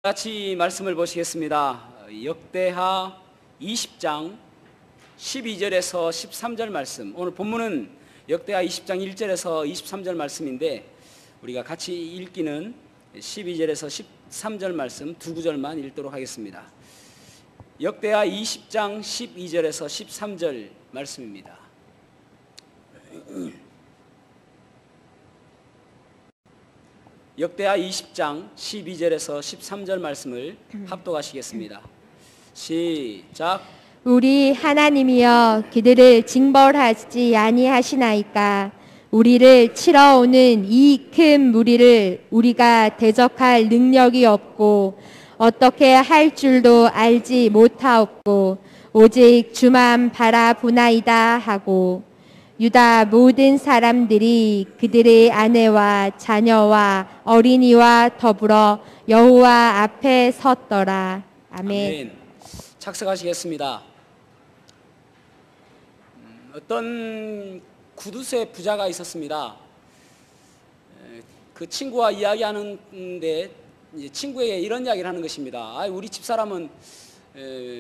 같이 말씀을 보시겠습니다. 역대하 20장 12절에서 13절 말씀. 오늘 본문은 역대하 20장 1절에서 23절 말씀인데 우리가 같이 읽기는 12절에서 13절 말씀 두 구절만 읽도록 하겠습니다. 역대하 20장 12절에서 13절 말씀입니다. 역대하 20장 12절에서 13절 말씀을 합독하시겠습니다. 시작. 우리 하나님이여 그들을 징벌하지 아니하시나이까. 우리를 치러 오는 이 큰 무리를 우리가 대적할 능력이 없고 어떻게 할 줄도 알지 못하옵고 오직 주만 바라보나이다 하고 유다 모든 사람들이 그들의 아내와 자녀와 어린이와 더불어 여호와 앞에 섰더라. 아멘. 착석하시겠습니다. 어떤 구두쇠 부자가 있었습니다. 그 친구와 이야기하는데 친구에게 이런 이야기를 하는 것입니다. 우리 집사람은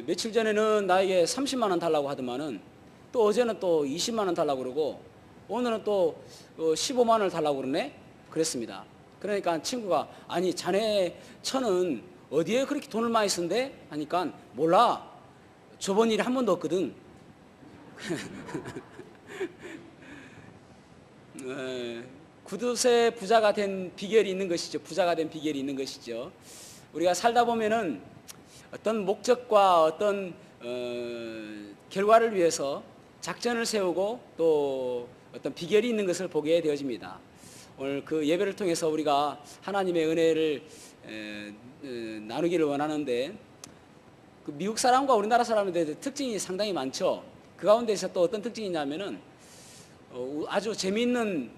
며칠 전에는 나에게 30만 원 달라고 하더만은 또 어제는 또 20만 원 달라고 그러고 오늘은 또 15만 원을 달라고 그러네? 그랬습니다. 그러니까 친구가 아니 자네 처는 어디에 그렇게 돈을 많이 쓴대? 하니까 몰라. 저번 일이 한 번도 없거든. 구두쇠 부자가 된 비결이 있는 것이죠. 부자가 된 비결이 있는 것이죠. 우리가 살다 보면은 어떤 목적과 어떤 결과를 위해서 작전을 세우고 또 어떤 비결이 있는 것을 보게 되어집니다. 오늘 그 예배를 통해서 우리가 하나님의 은혜를 나누기를 원하는데 그 미국 사람과 우리나라 사람들의 특징이 상당히 많죠. 그 가운데서 또 어떤 특징이 있냐면은 아주 재미있는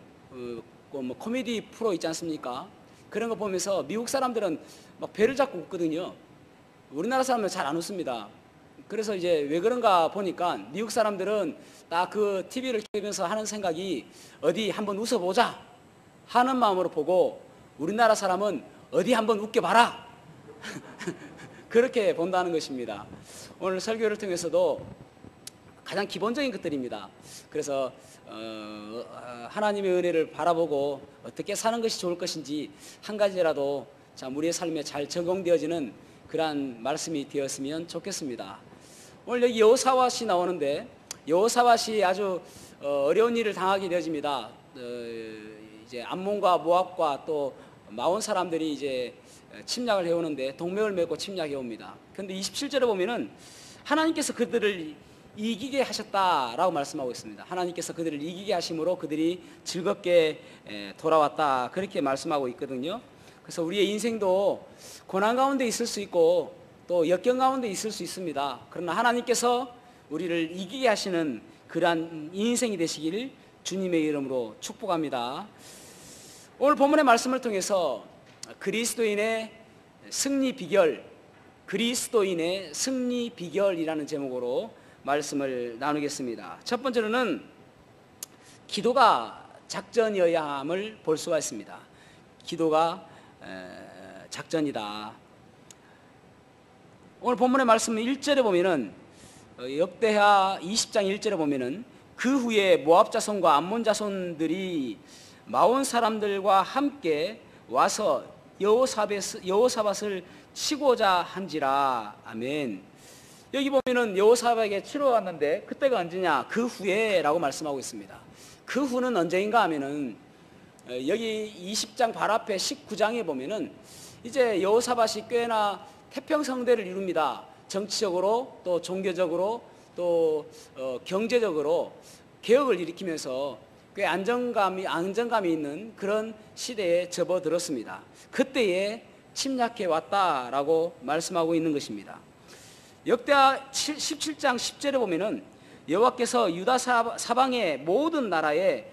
뭐 코미디 프로 있지 않습니까? 그런 거 보면서 미국 사람들은 막 배를 잡고 웃거든요. 우리나라 사람은 잘 안 웃습니다. 그래서 이제 왜 그런가 보니까 미국 사람들은 딱 그 TV를 켜면서 하는 생각이 어디 한번 웃어보자 하는 마음으로 보고 우리나라 사람은 어디 한번 웃겨봐라 그렇게 본다는 것입니다. 오늘 설교를 통해서도 가장 기본적인 것들입니다. 그래서 하나님의 은혜를 바라보고 어떻게 사는 것이 좋을 것인지 한 가지라도 우리의 삶에 잘 적용되어지는 그러한 말씀이 되었으면 좋겠습니다. 오늘 여기 여호사밧이 나오는데 여호사밧이 아주 어려운 일을 당하게 되어집니다. 이제 암몬과 모압과 또 마온 사람들이 이제 침략을 해오는데 동맹을 맺고 침략해 옵니다. 그런데 27절에 보면은 하나님께서 그들을 이기게 하셨다라고 말씀하고 있습니다. 하나님께서 그들을 이기게 하심으로 그들이 즐겁게 돌아왔다 그렇게 말씀하고 있거든요. 그래서 우리의 인생도 고난 가운데 있을 수 있고 또 역경 가운데 있을 수 있습니다. 그러나 하나님께서 우리를 이기게 하시는 그러한 인생이 되시길 주님의 이름으로 축복합니다. 오늘 본문의 말씀을 통해서 그리스도인의 승리 비결, 그리스도인의 승리 비결이라는 제목으로 말씀을 나누겠습니다. 첫 번째로는 기도가 작전이어야 함을 볼 수가 있습니다. 기도가 작전이다. 오늘 본문의 말씀 1절에 보면은 역대하 20장 1절에 보면은 그 후에 모압 자손과 암몬 자손들이 마온 사람들과 함께 와서 여호사밧을 치고자 한지라. 아멘. 여기 보면은 여호사밧에게 치러 왔는데 그때가 언제냐? 그 후에라고 말씀하고 있습니다. 그 후는 언제인가 하면은 여기 20장 바로 앞에 19장에 보면은 이제 여호사밧이 꽤나 태평성대를 이룹니다. 정치적으로 또 종교적으로 또 경제적으로 개혁을 일으키면서 꽤 안정감이 있는 그런 시대에 접어들었습니다. 그때에 침략해 왔다라고 말씀하고 있는 것입니다. 역대하 17장 10절에 보면은 여호와께서 유다 사방의 모든 나라에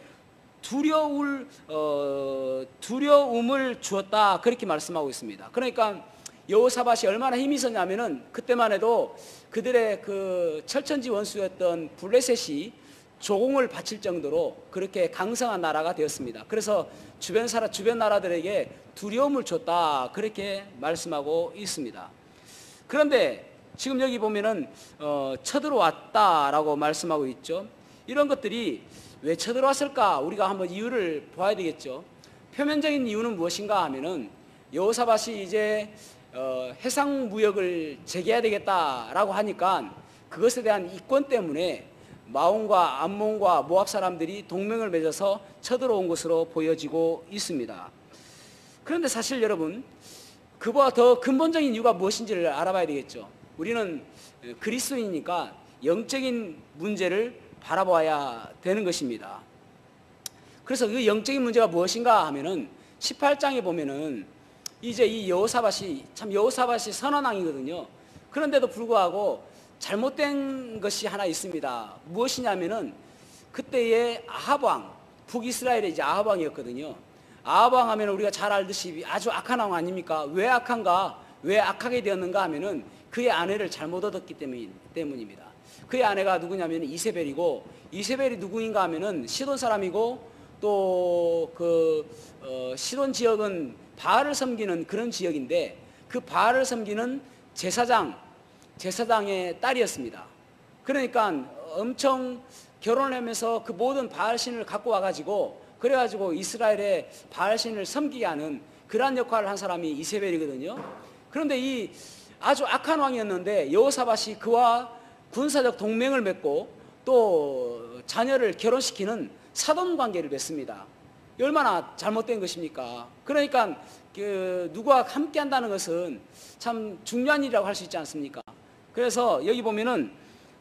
두려움을 주었다 그렇게 말씀하고 있습니다. 그러니까 여호사밧이 얼마나 힘이 있었냐면은 그때만 해도 그들의 그 철천지 원수였던 블레셋이 조공을 바칠 정도로 그렇게 강성한 나라가 되었습니다. 그래서 주변 나라들에게 두려움을 줬다, 그렇게 말씀하고 있습니다. 그런데 지금 여기 보면은 쳐들어왔다라고 말씀하고 있죠. 이런 것들이 왜 쳐들어왔을까? 우리가 한번 이유를 봐야 되겠죠. 표면적인 이유는 무엇인가 하면은 여호사밧이 이제 해상 무역을 재개해야 되겠다라고 하니까 그것에 대한 이권 때문에 마온과 암몬과 모압 사람들이 동맹을 맺어서 쳐들어온 것으로 보여지고 있습니다. 그런데 사실 여러분, 그보다 더 근본적인 이유가 무엇인지를 알아봐야 되겠죠. 우리는 그리스도인이니까 영적인 문제를 바라봐야 되는 것입니다. 그래서 그 영적인 문제가 무엇인가 하면은 18장에 보면은 이제 이 여호사밧이 선언왕이거든요. 그런데도 불구하고 잘못된 것이 하나 있습니다. 무엇이냐면은 그때의 아합 왕, 북이스라엘의 이제 아합 왕이었거든요. 아합 왕 하면 우리가 잘 알듯이 아주 악한 왕 아닙니까? 왜 악한가? 왜 악하게 되었는가 하면은 그의 아내를 잘못 얻었기 때문입니다. 그의 아내가 누구냐면 이세벨이고, 이세벨이 누구인가 하면은 시돈 사람이고, 또 시돈 지역은 바알을 섬기는 그런 지역인데, 그 바알을 섬기는 제사장의 딸이었습니다. 그러니까 엄청 결혼을 하면서 그 모든 바알 신을 갖고 와가지고, 그래가지고 이스라엘의 바알 신을 섬기게 하는 그러한 역할을 한 사람이 이세벨이거든요. 그런데 이 아주 악한 왕이었는데 여호사밧이 그와 군사적 동맹을 맺고 또 자녀를 결혼시키는 사돈 관계를 맺습니다. 얼마나 잘못된 것입니까? 그러니까 누구와 함께 한다는 것은 참 중요한 일이라고 할 수 있지 않습니까? 그래서 여기 보면은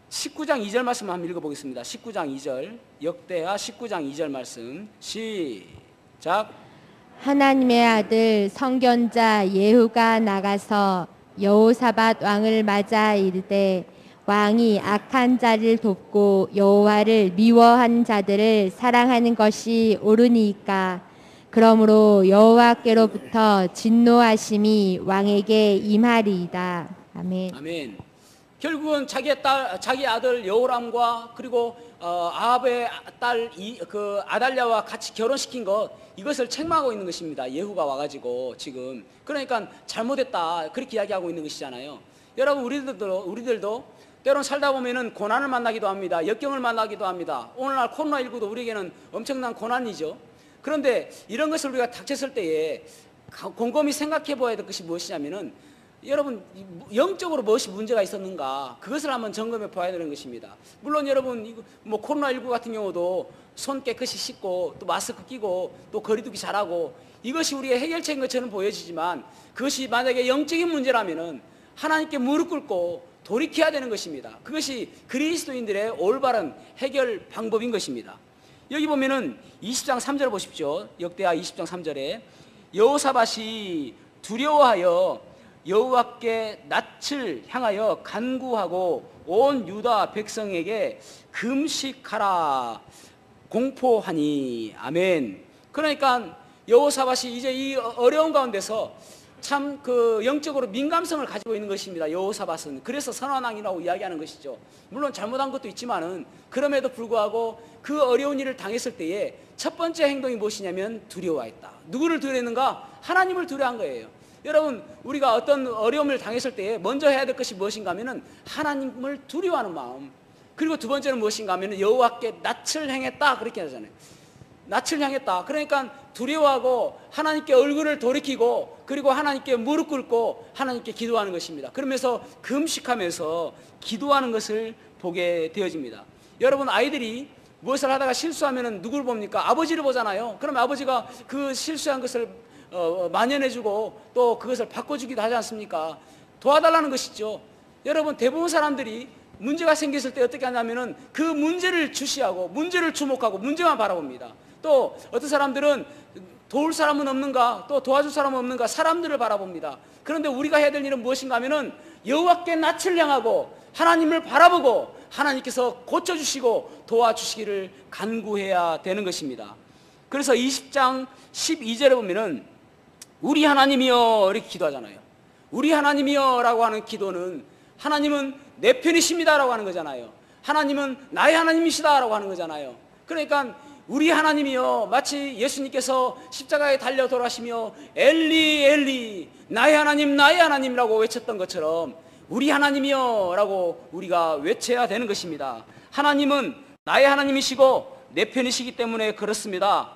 19장 2절 말씀 한번 읽어보겠습니다. 19장 2절, 역대하 19장 2절 말씀 시작. 하나님의 아들 선견자 예후가 나가서 여호사밧 왕을 맞아 이르되, 왕이 악한 자를 돕고 여호와를 미워한 자들을 사랑하는 것이 옳으니까. 그러므로 여호와께로부터 진노하심이 왕에게 임하리이다. 아멘. 아멘. 결국은 자기 아들 여호람과 그리고 아합의 딸 아달랴와 같이 결혼시킨 이것을 책망하고 있는 것입니다. 예후가 와가지고 지금. 그러니까 잘못했다, 그렇게 이야기하고 있는 것이잖아요. 여러분, 우리들도 때론 살다 보면은 고난을 만나기도 합니다. 역경을 만나기도 합니다. 오늘날 코로나19도 우리에게는 엄청난 고난이죠. 그런데 이런 것을 우리가 닥쳤을 때에 곰곰이 생각해 봐야 될 것이 무엇이냐면은, 여러분, 영적으로 무엇이 문제가 있었는가, 그것을 한번 점검해 봐야 되는 것입니다. 물론 여러분, 코로나19 같은 경우도 손 깨끗이 씻고 또 마스크 끼고 또 거리두기 잘하고, 이것이 우리의 해결책인 것처럼 보여지지만, 그것이 만약에 영적인 문제라면은 하나님께 무릎 꿇고 돌이켜야 되는 것입니다. 그것이 그리스도인들의 올바른 해결 방법인 것입니다. 여기 보면은 20장 3절 보십시오. 역대하 20장 3절에 여호사밧이 두려워하여 여호와께 낯을 향하여 간구하고 온 유다 백성에게 금식하라 공포하니. 아멘. 그러니까 여호사밧이 이제 이 어려운 가운데서 참 영적으로 민감성을 가지고 있는 것입니다. 여호사밧은. 그래서 선왕이라고 이야기하는 것이죠. 물론 잘못한 것도 있지만은 그럼에도 불구하고 그 어려운 일을 당했을 때에 첫 번째 행동이 무엇이냐면 두려워했다. 누구를 두려워했는가? 하나님을 두려워한 거예요. 여러분, 우리가 어떤 어려움을 당했을 때에 먼저 해야 될 것이 무엇인가 하면은 하나님을 두려워하는 마음. 그리고 두 번째는 무엇인가 하면은 여호와께 낯을 향했다, 그렇게 하잖아요. 낯을 향했다. 그러니까 두려워하고 하나님께 얼굴을 돌이키고, 그리고 하나님께 무릎 꿇고 하나님께 기도하는 것입니다. 그러면서 금식하면서 기도하는 것을 보게 되어집니다. 여러분, 아이들이 무엇을 하다가 실수하면은 누구를 봅니까? 아버지를 보잖아요. 그럼 아버지가 그 실수한 것을 만연해주고 또 그것을 바꿔주기도 하지 않습니까? 도와달라는 것이죠. 여러분, 대부분 사람들이 문제가 생겼을 때 어떻게 하냐면은 그 문제를 주시하고 문제를 주목하고 문제만 바라봅니다. 또 어떤 사람들은 도울 사람은 없는가, 또 도와줄 사람은 없는가, 사람들을 바라봅니다. 그런데 우리가 해야 될 일은 무엇인가 하면은 여호와께 낯을 향하고 하나님을 바라보고 하나님께서 고쳐주시고 도와주시기를 간구해야 되는 것입니다. 그래서 20장 12절에 보면은 우리 하나님이여 이렇게 기도하잖아요. 우리 하나님이여 라고 하는 기도는 하나님은 내 편이십니다 라고 하는 거잖아요. 하나님은 나의 하나님이시다라고 하는 거잖아요. 그러니까 우리 하나님이요, 마치 예수님께서 십자가에 달려 돌아가시며 엘리 엘리 나의 하나님 나의 하나님이라고 외쳤던 것처럼 우리 하나님이요 라고 우리가 외쳐야 되는 것입니다. 하나님은 나의 하나님이시고 내 편이시기 때문에 그렇습니다.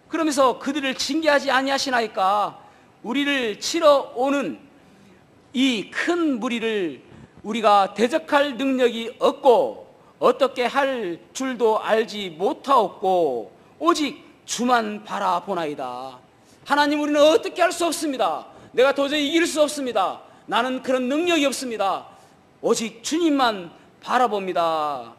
그러면서 그들을 징계하지 아니하시나이까. 우리를 치러 오는 이 큰 무리를 우리가 대적할 능력이 없고 어떻게 할 줄도 알지 못하옵고 오직 주만 바라보나이다. 하나님, 우리는 어떻게 할 수 없습니다. 내가 도저히 이길 수 없습니다. 나는 그런 능력이 없습니다. 오직 주님만 바라봅니다.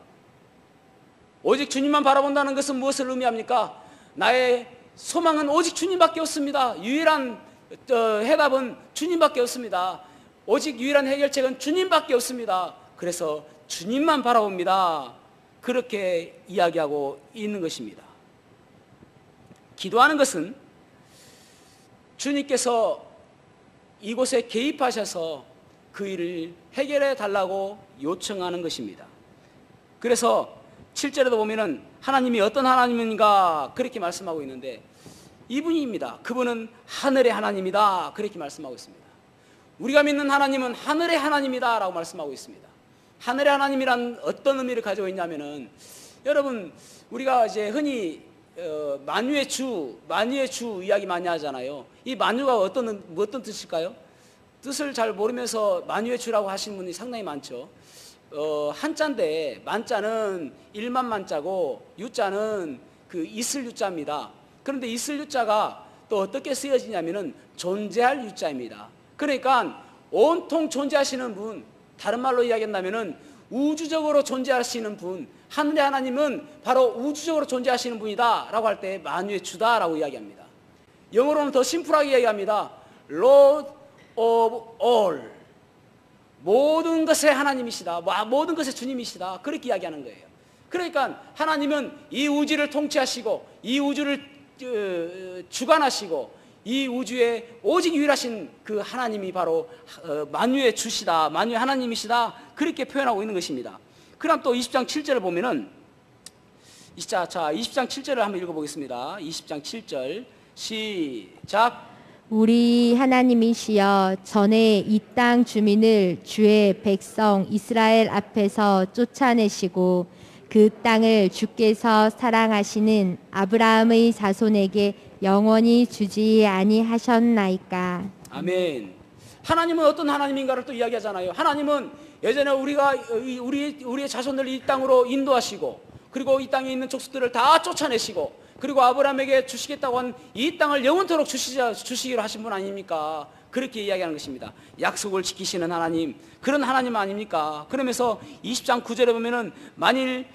오직 주님만 바라본다는 것은 무엇을 의미합니까? 나의 소망은 오직 주님밖에 없습니다. 유일한 해답은 주님밖에 없습니다. 오직 유일한 해결책은 주님밖에 없습니다. 그래서 주님만 바라봅니다. 그렇게 이야기하고 있는 것입니다. 기도하는 것은 주님께서 이곳에 개입하셔서 그 일을 해결해 달라고 요청하는 것입니다. 그래서 7절에도 보면은 하나님이 어떤 하나님인가 그렇게 말씀하고 있는데 이분입니다. 그분은 하늘의 하나님이다 그렇게 말씀하고 있습니다. 우리가 믿는 하나님은 하늘의 하나님이다 라고 말씀하고 있습니다. 하늘의 하나님이란 어떤 의미를 가지고 있냐면은, 여러분 우리가 이제 흔히 만유의 주 이야기 많이 하잖아요. 이 만유가 어떤 뜻일까요? 뜻을 잘 모르면서 만유의 주라고 하시는 분이 상당히 많죠. 한자인데 만자는 일만 만자고 유자는 그 있을 유자입니다. 그런데 있을 유자가 또 어떻게 쓰여지냐면은 존재할 유자입니다. 그러니까 온통 존재하시는 분, 다른 말로 이야기한다면은 우주적으로 존재하시는 분, 하늘의 하나님은 바로 우주적으로 존재하시는 분이다 라고 할 때 만유의 주다 라고 이야기합니다. 영어로는 더 심플하게 이야기합니다. Lord of all, 모든 것의 하나님이시다, 모든 것의 주님이시다, 그렇게 이야기하는 거예요. 그러니까 하나님은 이 우주를 통치하시고 이 우주를 주관하시고 이 우주에 오직 유일하신 그 하나님이 바로 만유의 주시다, 만유의 하나님이시다, 그렇게 표현하고 있는 것입니다. 그럼 또 20장 7절을 보면은, 20장 7절을 한번 읽어보겠습니다. 20장 7절 시작. 우리 하나님이시여, 전에 이 땅 주민을 주의 백성 이스라엘 앞에서 쫓아내시고 그 땅을 주께서 사랑하시는 아브라함의 자손에게 영원히 주지 아니하셨나이까. 아멘. 하나님은 어떤 하나님인가를 또 이야기하잖아요. 하나님은 예전에 우리의 자손들 이 땅으로 인도하시고, 그리고 이 땅에 있는 족속들을 다 쫓아내시고, 그리고 아브라함에게 주시겠다고 한 이 땅을 영원토록 주시기로 하신 분 아닙니까? 그렇게 이야기하는 것입니다. 약속을 지키시는 하나님, 그런 하나님 아닙니까? 그러면서 20장 9절에 보면은 만일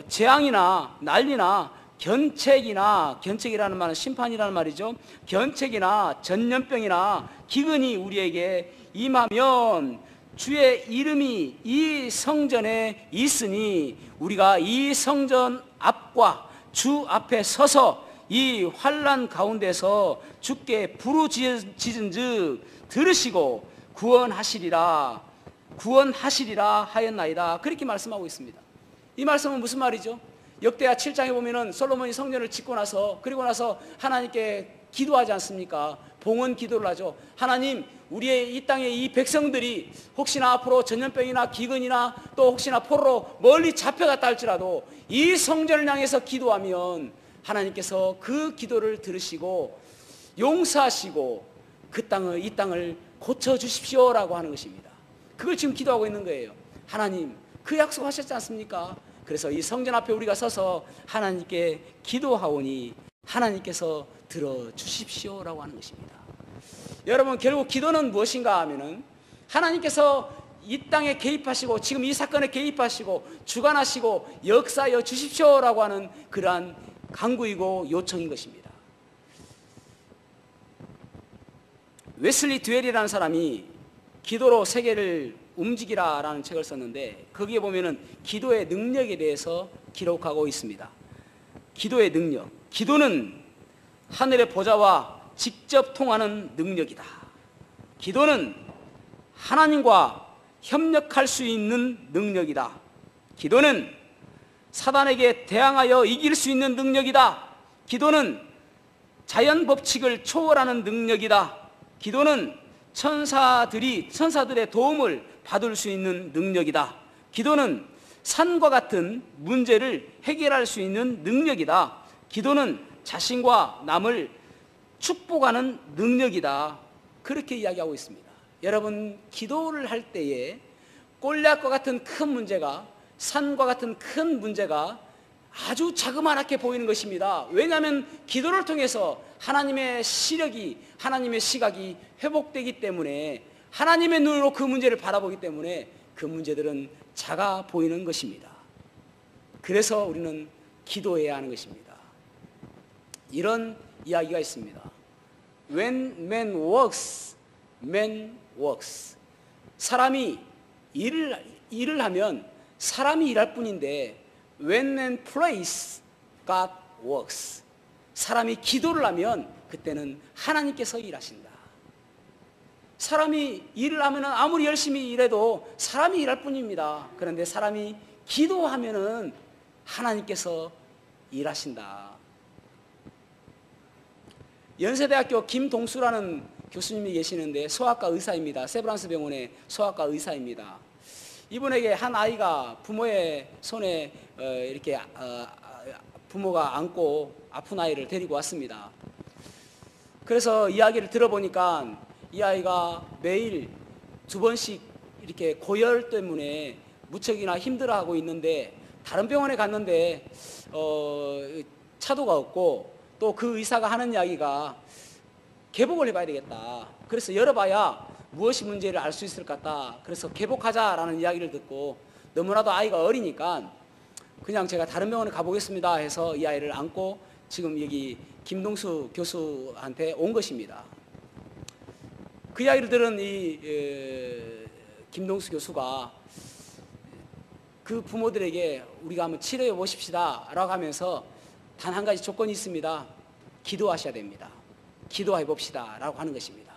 재앙이나 난리나 견책이라는 말은 심판이라는 말이죠. 견책이나 전염병이나 기근이 우리에게 임하면 주의 이름이 이 성전에 있으니 우리가 이 성전 앞과 주 앞에 서서 이 환난 가운데서 주께 부르짖은즉 들으시고 구원하시리라 하였나이다, 그렇게 말씀하고 있습니다. 이 말씀은 무슨 말이죠? 역대하 7장에 보면은 솔로몬이 성전을 짓고 나서, 그리고 나서 하나님께 기도하지 않습니까? 봉헌 기도를 하죠. 하나님, 우리의 이 땅의 이 백성들이 혹시나 앞으로 전염병이나 기근이나 또 혹시나 포로로 멀리 잡혀갔다 할지라도 이 성전을 향해서 기도하면 하나님께서 그 기도를 들으시고 용서하시고 이 땅을 고쳐주십시오라고 하는 것입니다. 그걸 지금 기도하고 있는 거예요. 하나님, 그 약속하셨지 않습니까? 그래서 이 성전 앞에 우리가 서서 하나님께 기도하오니 하나님께서 들어주십시오라고 하는 것입니다. 여러분, 결국 기도는 무엇인가 하면은 하나님께서 이 땅에 개입하시고 지금 이 사건에 개입하시고 주관하시고 역사하여 주십시오라고 하는 그러한 간구이고 요청인 것입니다. 웨슬리 듀엘이라는 사람이 기도로 세계를 움직이라라는 책을 썼는데, 거기에 보면은 기도의 능력에 대해서 기록하고 있습니다. 기도의 능력, 기도는 하늘의 보좌와 직접 통하는 능력이다. 기도는 하나님과 협력할 수 있는 능력이다. 기도는 사단에게 대항하여 이길 수 있는 능력이다. 기도는 자연 법칙을 초월하는 능력이다. 기도는 천사들의 도움을 받을 수 있는 능력이다. 기도는 산과 같은 문제를 해결할 수 있는 능력이다. 기도는 자신과 남을 축복하는 능력이다. 그렇게 이야기하고 있습니다. 여러분, 기도를 할 때에 골리앗과 같은 큰 문제가, 산과 같은 큰 문제가 아주 자그마하게 보이는 것입니다. 왜냐하면 기도를 통해서 하나님의 시력이, 하나님의 시각이 회복되기 때문에, 하나님의 눈으로 그 문제를 바라보기 때문에 그 문제들은 작아 보이는 것입니다. 그래서 우리는 기도해야 하는 것입니다. 이런 이야기가 있습니다. When man works, man works. 사람이 일을 하면 사람이 일할 뿐인데, when man prays, God works. 사람이 기도를 하면 그때는 하나님께서 일하신다. 사람이 일을 하면 아무리 열심히 일해도 사람이 일할 뿐입니다. 그런데 사람이 기도하면은 하나님께서 일하신다. 연세대학교 김동수라는 교수님이 계시는데 소아과 의사입니다. 세브란스 병원의 소아과 의사입니다. 이분에게 한 아이가 부모의 손에 이렇게 부모가 안고 아픈 아이를 데리고 왔습니다. 그래서 이야기를 들어보니까 이 아이가 매일 2번씩 이렇게 고열 때문에 무척이나 힘들어하고 있는데, 다른 병원에 갔는데 차도가 없고, 또 그 의사가 하는 이야기가 개복을 해봐야 되겠다. 그래서 열어봐야 무엇이 문제를 알 수 있을 것 같다. 그래서 개복하자라는 이야기를 듣고, 너무나도 아이가 어리니까 그냥 제가 다른 병원에 가보겠습니다 해서 이 아이를 안고 지금 여기 김동수 교수한테 온 것입니다. 그 이야기를 들은 이 김동수 교수가 그 부모들에게 우리가 한번 치료해 보십시다 라고 하면서, 단 한 가지 조건이 있습니다. 기도하셔야 됩니다. 기도해 봅시다 라고 하는 것입니다.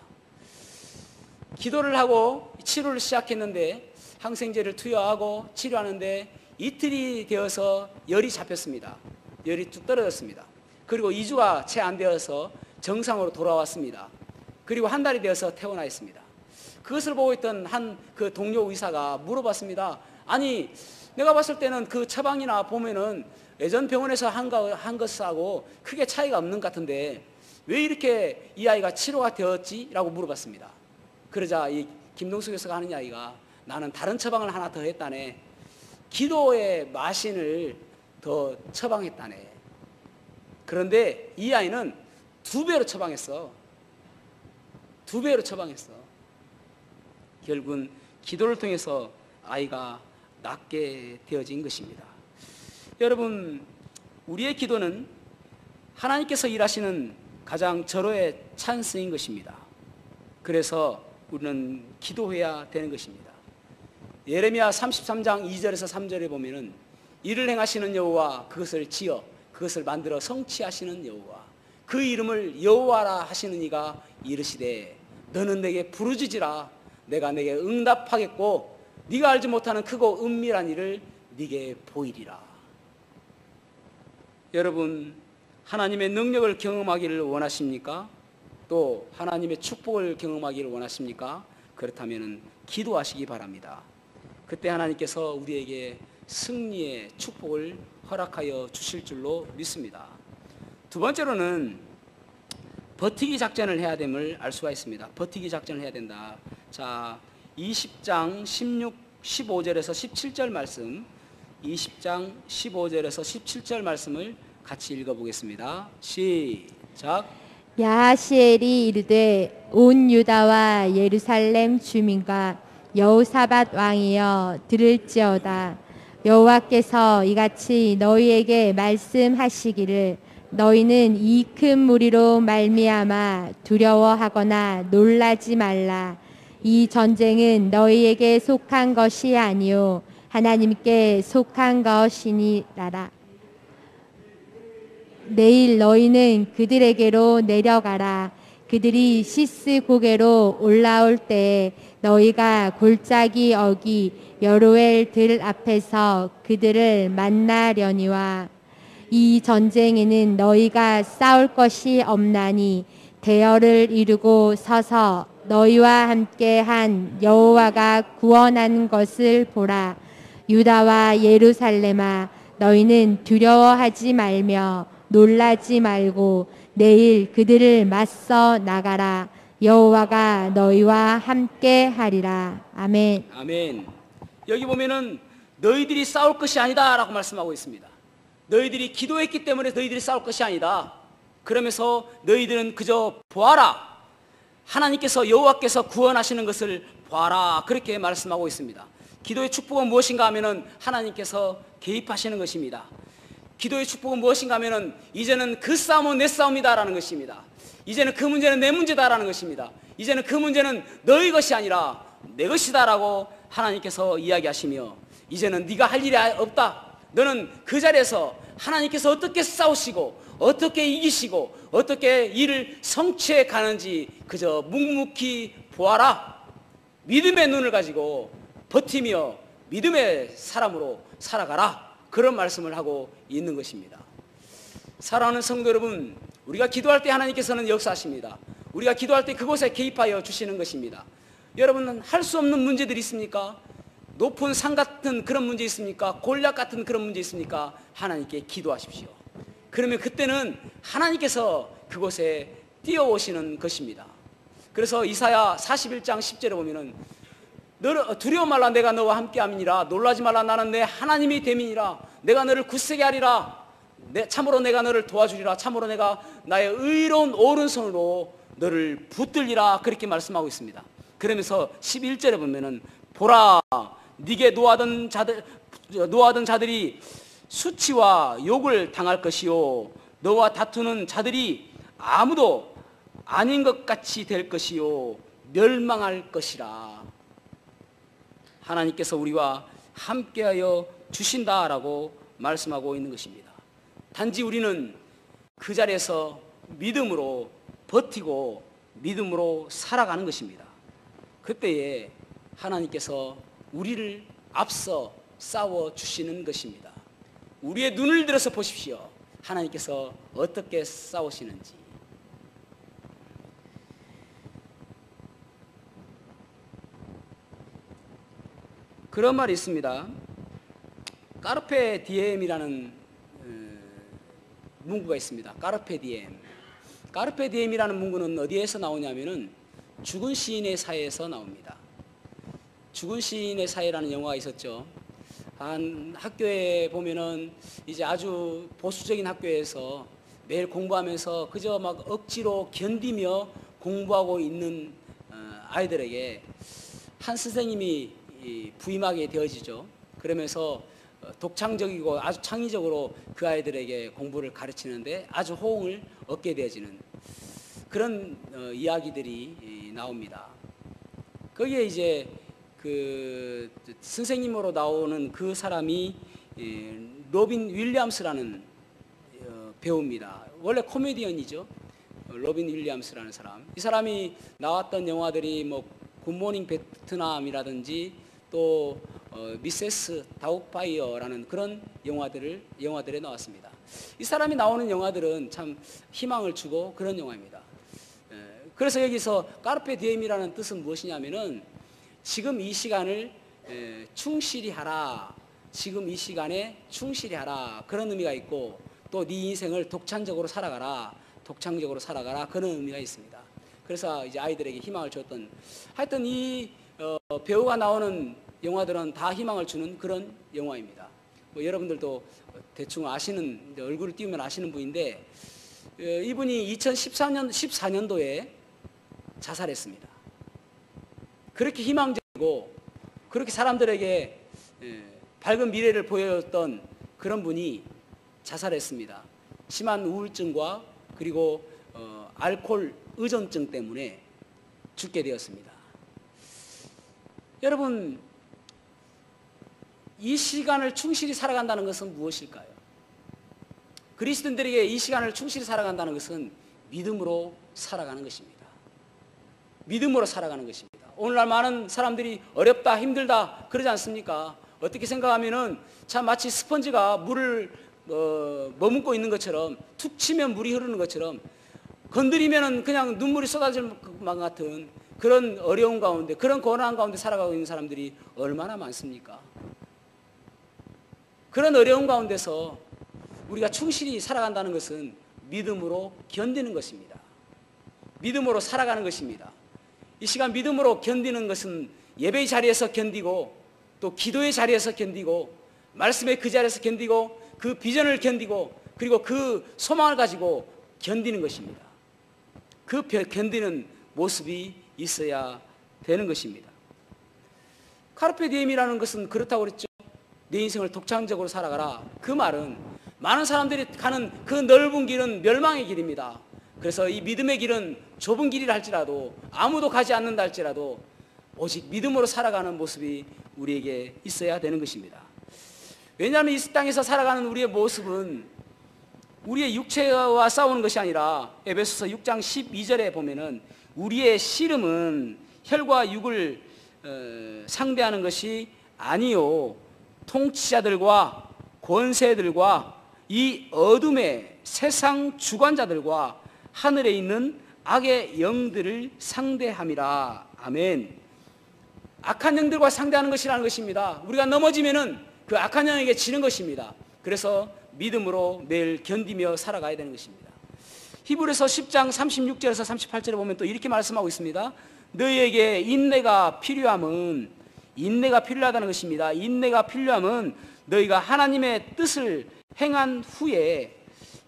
기도를 하고 치료를 시작했는데, 항생제를 투여하고 치료하는데 이틀이 되어서 열이 잡혔습니다. 열이 뚝 떨어졌습니다. 그리고 2주가 채 안 되어서 정상으로 돌아왔습니다. 그리고 한 달이 되어서 퇴원하 있습니다. 그것을 보고 있던 한 그 동료 의사가 물어봤습니다. 아니, 내가 봤을 때는 그 처방이나 보면은 예전 병원에서 한 것하고 크게 차이가 없는 것 같은데 왜 이렇게 이 아이가 치료가 되었지? 라고 물어봤습니다. 그러자 이 김동수 교수가 하는 이야기가, 나는 다른 처방을 하나 더 했다네. 기도의 마신을 더 처방했다네. 그런데 이 아이는 2배로 처방했어. 2배로 처방했어. 결국은 기도를 통해서 아이가 낫게 되어진 것입니다. 여러분, 우리의 기도는 하나님께서 일하시는 가장 절호의 찬스인 것입니다. 그래서 우리는 기도해야 되는 것입니다. 예레미야 33장 2절에서 3절에 보면은, 이를 행하시는 여호와 그것을 지어 그것을 만들어 성취하시는 여호와, 그 이름을 여호와라 하시는 이가 이르시되, 너는 내게 부르짖으라. 내가 내게 응답하겠고 네가 알지 못하는 크고 은밀한 일을 네게 보이리라. 여러분, 하나님의 능력을 경험하기를 원하십니까? 또 하나님의 축복을 경험하기를 원하십니까? 그렇다면 기도하시기 바랍니다. 그때 하나님께서 우리에게 승리의 축복을 허락하여 주실 줄로 믿습니다. 두 번째로는 버티기 작전을 해야 됨을 알 수가 있습니다. 버티기 작전을 해야 된다. 자, 20장 15절에서 17절 말씀, 20장 15절에서 17절 말씀을 같이 읽어보겠습니다. 시작. 야하시엘이 이르되, 온 유다와 예루살렘 주민과 여호사밧 왕이여 들을지어다. 여호와께서 이같이 너희에게 말씀하시기를, 너희는 이 큰 무리로 말미암아 두려워하거나 놀라지 말라. 이 전쟁은 너희에게 속한 것이 아니요 하나님께 속한 것이니라. 내일 너희는 그들에게로 내려가라. 그들이 시스 고개로 올라올 때 너희가 골짜기 어기 여로엘 들 앞에서 그들을 만나려니와 이 전쟁에는 너희가 싸울 것이 없나니 대열을 이루고 서서 너희와 함께 한 여호와가 구원한 것을 보라. 유다와 예루살렘아 너희는 두려워하지 말며 놀라지 말고 내일 그들을 맞서 나가라. 여호와가 너희와 함께 하리라. 아멘. 아멘. 여기 보면은 너희들이 싸울 것이 아니다 라고 말씀하고 있습니다. 너희들이 기도했기 때문에 너희들이 싸울 것이 아니다. 그러면서 너희들은 그저 보아라. 하나님께서 여호와께서 구원하시는 것을 보아라. 그렇게 말씀하고 있습니다. 기도의 축복은 무엇인가 하면은 하나님께서 개입하시는 것입니다. 기도의 축복은 무엇인가 하면은 이제는 그 싸움은 내 싸움이다라는 것입니다. 이제는 그 문제는 내 문제다라는 것입니다. 이제는 그 문제는 너희 것이 아니라 내 것이다라고 하나님께서 이야기하시며 이제는 네가 할 일이 없다. 너는 그 자리에서 하나님께서 어떻게 싸우시고 어떻게 이기시고 어떻게 일을 성취해 가는지 그저 묵묵히 보아라. 믿음의 눈을 가지고 버티며 믿음의 사람으로 살아가라. 그런 말씀을 하고 있는 것입니다. 사랑하는 성도 여러분, 우리가 기도할 때 하나님께서는 역사하십니다. 우리가 기도할 때 그곳에 개입하여 주시는 것입니다. 여러분은 할 수 없는 문제들이 있습니까? 높은 산 같은 그런 문제 있습니까? 골략 같은 그런 문제 있습니까? 하나님께 기도하십시오. 그러면 그때는 하나님께서 그곳에 뛰어오시는 것입니다. 그래서 이사야 41장 10절에 보면은 너를 두려워 말라. 내가 너와 함께함이니라. 놀라지 말라. 나는 내 하나님이 됨이니라. 내가 너를 굳세게 하리라. 참으로 내가 너를 도와주리라. 참으로 내가 나의 의로운 오른손으로 너를 붙들리라. 그렇게 말씀하고 있습니다. 그러면서 11절에 보면은 보라, 네게 노하던 자들이 수치와 욕을 당할 것이요 너와 다투는 자들이 아무도 아닌 것 같이 될 것이요 멸망할 것이라. 하나님께서 우리와 함께하여 주신다라고 말씀하고 있는 것입니다. 단지 우리는 그 자리에서 믿음으로 버티고 믿음으로 살아가는 것입니다. 그때에 하나님께서 우리를 앞서 싸워주시는 것입니다. 우리의 눈을 들어서 보십시오. 하나님께서 어떻게 싸우시는지. 그런 말이 있습니다. 까르페 디엠이라는 문구가 있습니다. 까르페 디엠. 까르페 디엠이라는 문구는 어디에서 나오냐면은 죽은 시인의 사회에서 나옵니다. 죽은 시인의 사회라는 영화가 있었죠. 한 학교에 보면은 이제 아주 보수적인 학교에서 매일 공부하면서 그저 막 억지로 견디며 공부하고 있는 아이들에게 한 선생님이 부임하게 되어지죠. 그러면서 독창적이고 아주 창의적으로 그 아이들에게 공부를 가르치는데 아주 호응을 얻게 되어지는 그런 이야기들이 나옵니다. 거기에 이제 그 선생님으로 나오는 그 사람이 로빈 윌리엄스라는 배우입니다. 원래 코미디언이죠. 로빈 윌리엄스라는 사람. 이 사람이 나왔던 영화들이 뭐 굿모닝 베트남이라든지 또 미세스 다우파이어라는 그런 영화들에 나왔습니다. 이 사람이 나오는 영화들은 참 희망을 주고 그런 영화입니다. 그래서 여기서 까르페 디엠이라는 뜻은 무엇이냐면은 지금 이 시간을 충실히 하라. 지금 이 시간에 충실히 하라. 그런 의미가 있고 또 네 인생을 독창적으로 살아가라. 독창적으로 살아가라. 그런 의미가 있습니다. 그래서 이제 아이들에게 희망을 줬던 하여튼 이 배우가 나오는 영화들은 다 희망을 주는 그런 영화입니다. 뭐 여러분들도 대충 아시는 얼굴을 띄우면 아시는 분인데 이분이 2014년도에 자살했습니다. 그렇게 희망적이고 그렇게 사람들에게 밝은 미래를 보여줬던 그런 분이 자살했습니다. 심한 우울증과 그리고 알코올 의존증 때문에 죽게 되었습니다. 여러분, 이 시간을 충실히 살아간다는 것은 무엇일까요? 그리스도인들에게 이 시간을 충실히 살아간다는 것은 믿음으로 살아가는 것입니다. 믿음으로 살아가는 것입니다. 오늘날 많은 사람들이 어렵다, 힘들다 그러지 않습니까? 어떻게 생각하면은 참 마치 스펀지가 물을 머금고 있는 것처럼, 툭 치면 물이 흐르는 것처럼, 건드리면은 그냥 눈물이 쏟아질 것 같은 그런 어려운 가운데, 그런 고난 가운데 살아가고 있는 사람들이 얼마나 많습니까? 그런 어려운 가운데서 우리가 충실히 살아간다는 것은 믿음으로 견디는 것입니다. 믿음으로 살아가는 것입니다. 이 시간 믿음으로 견디는 것은 예배의 자리에서 견디고, 또 기도의 자리에서 견디고, 말씀의 그 자리에서 견디고, 그 비전을 견디고, 그리고 그 소망을 가지고 견디는 것입니다. 그 견디는 모습이 있어야 되는 것입니다. 카르페 디엠이라는 것은 그렇다고 그랬죠. 내 인생을 독창적으로 살아가라. 그 말은 많은 사람들이 가는 그 넓은 길은 멸망의 길입니다. 그래서 이 믿음의 길은 좁은 길이라 할지라도, 아무도 가지 않는다 할지라도 오직 믿음으로 살아가는 모습이 우리에게 있어야 되는 것입니다. 왜냐하면 이 땅에서 살아가는 우리의 모습은 우리의 육체와 싸우는 것이 아니라, 에베소서 6장 12절에 보면은 우리의 씨름은 혈과 육을 상대하는 것이 아니요 통치자들과 권세들과 이 어둠의 세상 주관자들과 하늘에 있는 악의 영들을 상대함이라. 아멘. 악한 영들과 상대하는 것이라는 것입니다. 우리가 넘어지면은 그 악한 영에게 지는 것입니다. 그래서 믿음으로 매일 견디며 살아가야 되는 것입니다. 히브리서 10장 36절에서 38절에 보면 또 이렇게 말씀하고 있습니다. 너희에게 인내가 필요함은, 인내가 필요하다는 것입니다. 인내가 필요함은 너희가 하나님의 뜻을 행한 후에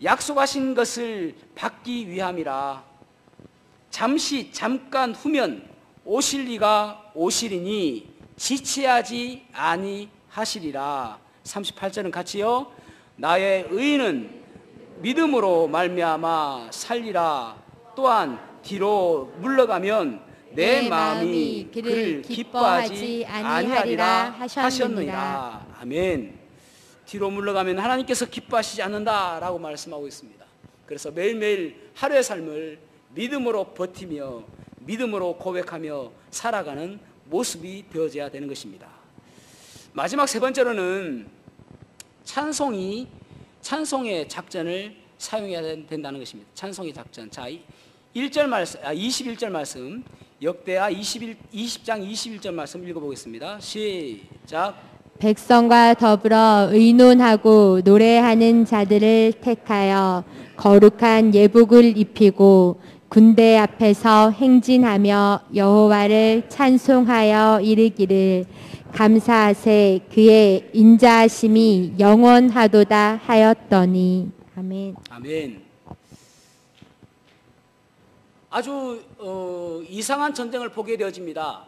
약속하신 것을 받기 위함이라. 잠깐 후면 오실 이가 오시리니 지체하지 아니하시리라. 38절은 같이요. 나의 의인은 믿음으로 말미암아 살리라. 또한 뒤로 물러가면 내 마음이 그를 기뻐하지 아니하리라 하셨느니라. 아멘. 뒤로 물러가면 하나님께서 기뻐하시지 않는다라고 말씀하고 있습니다. 그래서 매일매일 하루의 삶을 믿음으로 버티며 믿음으로 고백하며 살아가는 모습이 되어져야 되는 것입니다. 마지막 세 번째로는 찬송의 작전을 사용해야 된다는 것입니다. 찬송의 작전. 자, 21절 말씀, 역대하 20장 21절 말씀 읽어보겠습니다. 시작. 백성과 더불어 의논하고 노래하는 자들을 택하여 거룩한 예복을 입히고 군대 앞에서 행진하며 여호와를 찬송하여 이르기를 감사하세 그의 인자하심이 영원하도다 하였더니. 아멘. 아멘. 아주 이상한 전쟁을 보게 되어집니다.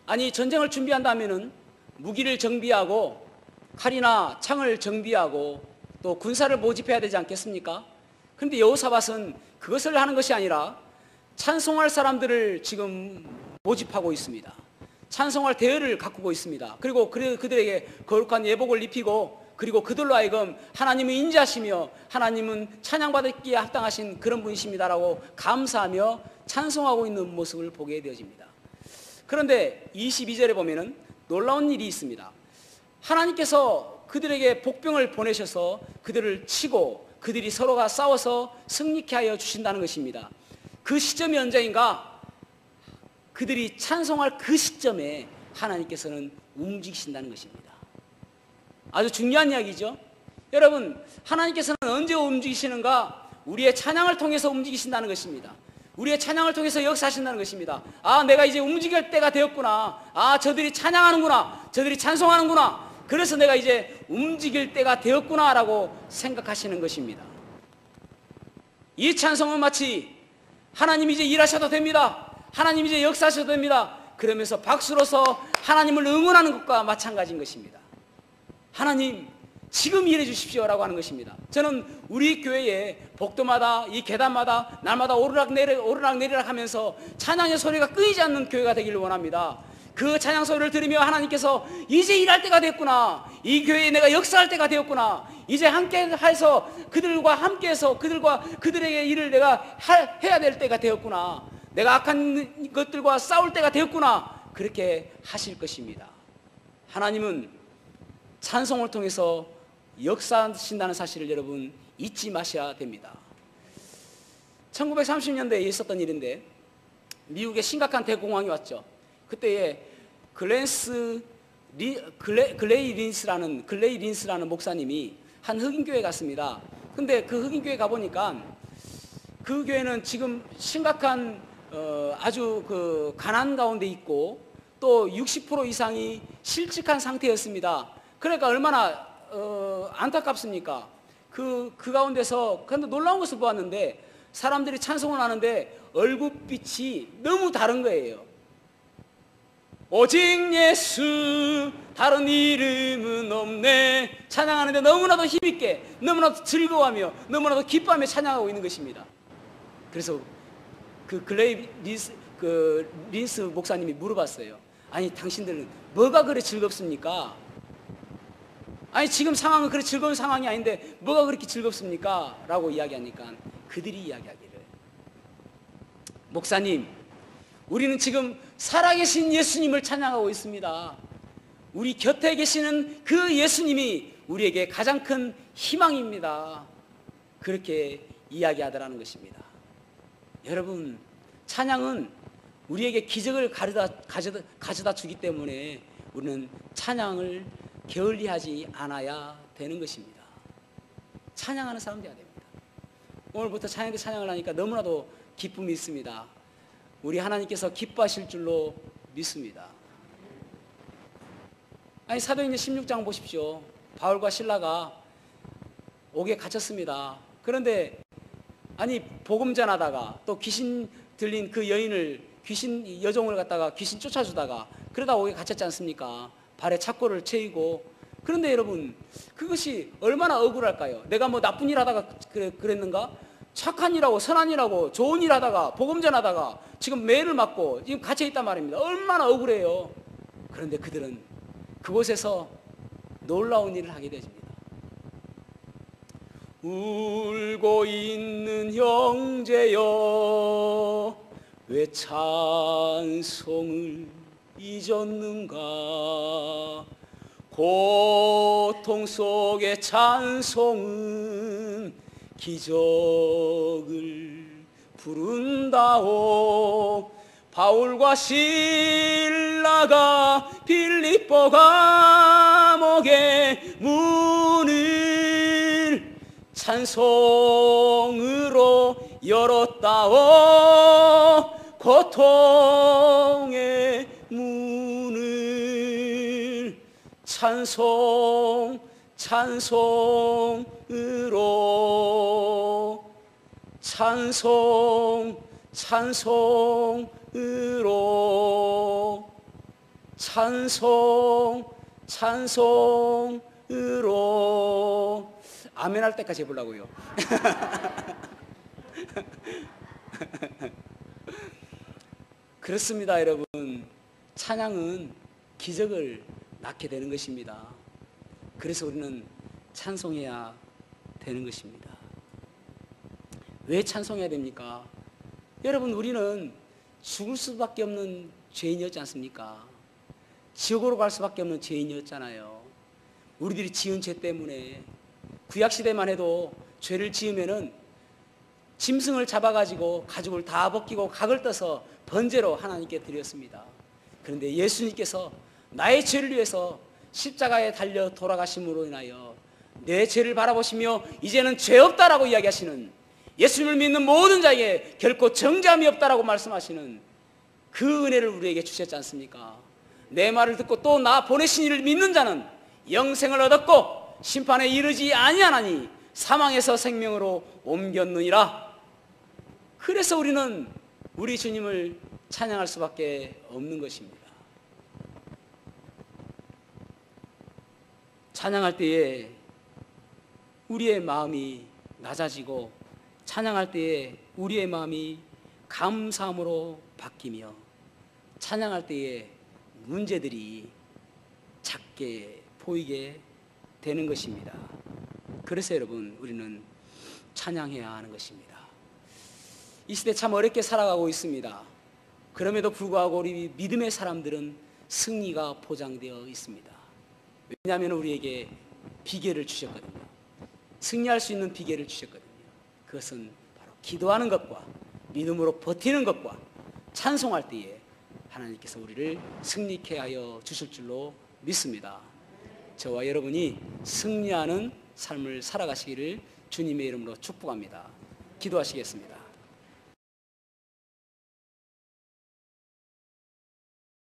아니, 전쟁을 준비한다면은 무기를 정비하고 칼이나 창을 정비하고 또 군사를 모집해야 되지 않겠습니까? 그런데 여호사밧은 그것을 하는 것이 아니라 찬송할 사람들을 지금 모집하고 있습니다. 찬송할 대열을 가꾸고 있습니다. 그리고 그들에게 거룩한 예복을 입히고, 그리고 그들로 하여금 하나님은 인자하시며 하나님은 찬양받기에 합당하신 그런 분이십니다라고 감사하며 찬송하고 있는 모습을 보게 되어집니다. 그런데 22절에 보면은 놀라운 일이 있습니다. 하나님께서 그들에게 복병을 보내셔서 그들을 치고 그들이 서로가 싸워서 승리케 하여 주신다는 것입니다. 그 시점이 언제인가? 그들이 찬송할 그 시점에 하나님께서는 움직이신다는 것입니다. 아주 중요한 이야기죠. 여러분, 하나님께서는 언제 움직이시는가? 우리의 찬양을 통해서 움직이신다는 것입니다. 우리의 찬양을 통해서 역사하신다는 것입니다. 아, 내가 이제 움직일 때가 되었구나. 아, 저들이 찬양하는구나. 저들이 찬송하는구나. 그래서 내가 이제 움직일 때가 되었구나 라고 생각하시는 것입니다. 이 찬송은 마치 하나님이 이제 일하셔도 됩니다. 하나님이 이제 역사하셔도 됩니다. 그러면서 박수로서 하나님을 응원하는 것과 마찬가지인 것입니다. 하나님, 지금 일해 주십시오라고 하는 것입니다. 저는 우리 교회에 복도마다 이 계단마다 날마다 오르락내리락 하면서 찬양의 소리가 끊이지 않는 교회가 되기를 원합니다. 그 찬양 소리를 들으며 하나님께서 이제 일할 때가 됐구나. 이 교회에 내가 역사할 때가 되었구나. 이제 함께 해서 그들과 함께해서 그들과 그들에게 일을 내가 해야 될 때가 되었구나. 내가 악한 것들과 싸울 때가 되었구나, 그렇게 하실 것입니다. 하나님은 찬송을 통해서 역사하신다는 사실을 여러분 잊지 마셔야 됩니다. 1930년대에 있었던 일인데, 미국에 심각한 대공황이 왔죠. 그때에 글레이 린스라는 목사님이 한 흑인교회 갔습니다. 근데 그 흑인교회 가보니까 그 교회는 지금 심각한 아주 그 가난 가운데 있고 또 60% 이상이 실직한 상태였습니다. 그러니까 얼마나 안타깝습니까? 그 가운데서 근데 놀라운 것을 보았는데, 사람들이 찬송을 하는데 얼굴빛이 너무 다른 거예요. 오직 예수 다른 이름은 없네, 찬양하는데 너무나도 힘있게, 너무나도 즐거워하며 너무나도 기뻐하며 찬양하고 있는 것입니다. 그래서 그 린스 목사님이 물어봤어요. 아니, 당신들은 뭐가 그래 즐겁습니까? 아니, 지금 상황은 그래 즐거운 상황이 아닌데 뭐가 그렇게 즐겁습니까? 라고 이야기하니까 그들이 이야기하기를, 목사님, 우리는 지금 살아계신 예수님을 찬양하고 있습니다. 우리 곁에 계시는 그 예수님이 우리에게 가장 큰 희망입니다. 그렇게 이야기하더라는 것입니다. 여러분, 찬양은 우리에게 기적을 가져다 주기 때문에 우리는 찬양을 게을리하지 않아야 되는 것입니다. 찬양하는 사람 되어야 됩니다. 오늘부터 찬양을 하니까 너무나도 기쁨이 있습니다. 우리 하나님께서 기뻐하실 줄로 믿습니다. 아니, 사도행전 16장 보십시오. 바울과 실라가 옥에 갇혔습니다. 그런데 아니, 복음 전하다가 또 귀신 들린 그 여종을 갖다가 귀신 쫓아주다가 그러다 옥에 갇혔지 않습니까? 발에 착고를 채이고. 그런데 여러분, 그것이 얼마나 억울할까요? 내가 뭐 나쁜 일 하다가 그랬는가? 착한 일하고 선한 일하고 좋은 일 하다가 복음 전하다가 지금 매를 맞고 지금 갇혀 있단 말입니다. 얼마나 억울해요. 그런데 그들은 그곳에서 놀라운 일을 하게 되십니다. 울고 있는 형제여, 왜 찬송을 잊었는가? 고통 속의 찬송은 기적을 부른다오. 바울과 실라가 빌립보 감옥의 문을 찬송으로 열었다오. 고통의 문을 찬송으로 찬송으로 아멘 할 때까지 해보려고요. 그렇습니다, 여러분. 찬양은 기적을 낳게 되는 것입니다. 그래서 우리는 찬송해야 되는 것입니다. 왜 찬송해야 됩니까? 여러분, 우리는 죽을 수밖에 없는 죄인이었지 않습니까? 지옥으로 갈 수밖에 없는 죄인이었잖아요. 우리들이 지은 죄 때문에. 구약시대만 해도 죄를 지으면은 짐승을 잡아가지고 가죽을 다 벗기고 각을 떠서 번제로 하나님께 드렸습니다. 그런데 예수님께서 나의 죄를 위해서 십자가에 달려 돌아가심으로 인하여 내 죄를 바라보시며 이제는 죄 없다라고 이야기하시는, 예수님을 믿는 모든 자에게 결코 정죄함이 없다라고 말씀하시는 그 은혜를 우리에게 주셨지 않습니까? 내 말을 듣고 또 나 보내신 이를 믿는 자는 영생을 얻었고 심판에 이르지 아니하나니 사망에서 생명으로 옮겼느니라. 그래서 우리는 우리 주님을 찬양할 수밖에 없는 것입니다. 찬양할 때에 우리의 마음이 낮아지고, 찬양할 때에 우리의 마음이 감사함으로 바뀌며, 찬양할 때에 문제들이 작게 보이게 되는 것입니다. 그래서 여러분, 우리는 찬양해야 하는 것입니다. 이 시대 참 어렵게 살아가고 있습니다. 그럼에도 불구하고 우리 믿음의 사람들은 승리가 보장되어 있습니다. 왜냐하면 우리에게 비결을 주셨거든요. 승리할 수 있는 비결을 주셨거든요. 그것은 바로 기도하는 것과 믿음으로 버티는 것과 찬송할 때에 하나님께서 우리를 승리케 하여 주실 줄로 믿습니다. 저와 여러분이 승리하는 삶을 살아가시기를 주님의 이름으로 축복합니다. 기도하시겠습니다.